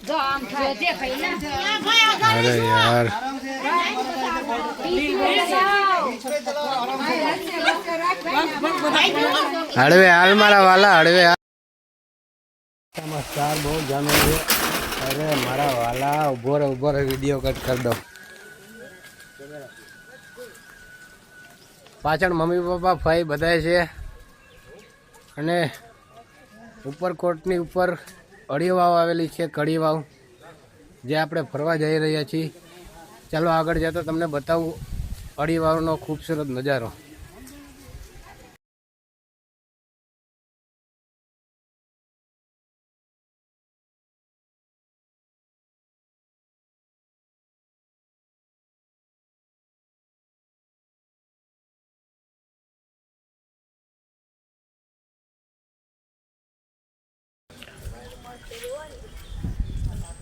अरे यार हड़वे हाल मारा वाला हड़वे नमस्कार बहुत जाने है। अरे मारा वाला उभो रे वीडियो कट कर दो। पाछळ मम्मी पप्पा भाई बधाय छे अने उपरकोटनी उपर अड़ी वाव आवेली छे कड़ी वाव जे आपणे फरवा जई रह्या छीए। चालो आगळ जता तमने बतावुं अड़ी वावनो खूबसूरत नजारो।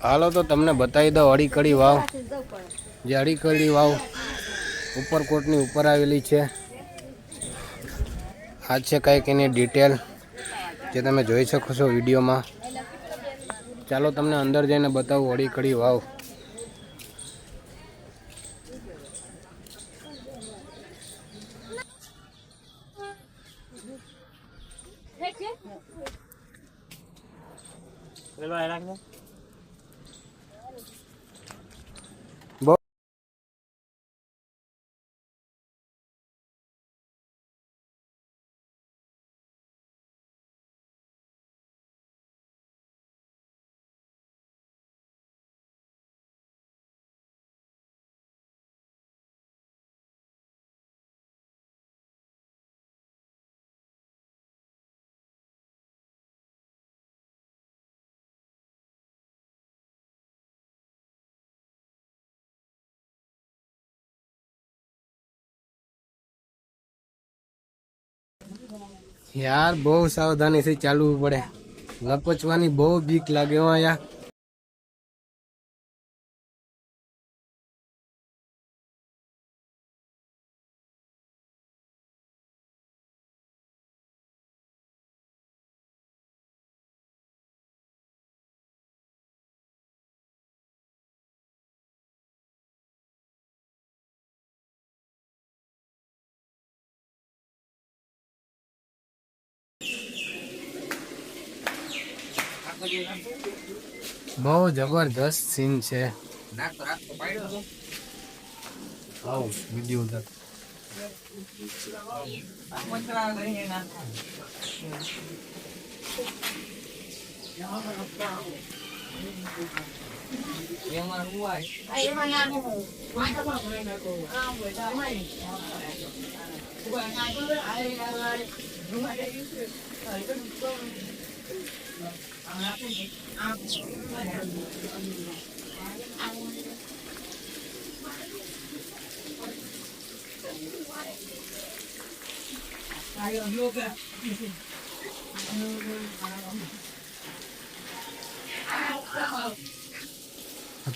हालो तो तमने बताई दो अड़ीकड़ी वाव जे अड़ीकड़ी वाव उपरकोटनी उपर आवेली छे। आ छे कंईक एनी डिटेल जे तमे जोई शको छो विडियो में। चालो तमने अंदर जईने बतावुं अड़ीकड़ी वाव। यार बहुत सावधानी से चालू पड़े, लपचवानी बहुत बीक लागे हो या। बहुत जबरदस्त सीन छे। वीडियो उधर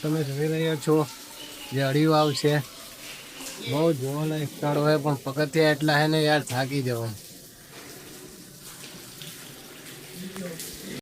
તમે જોઈ રહ્યા છો જે અડી વાવ છે। બહુ જોવાલાયક સ્થળ હોય પણ પગથિયા એટલા હે ને યાર થાકી જવાય।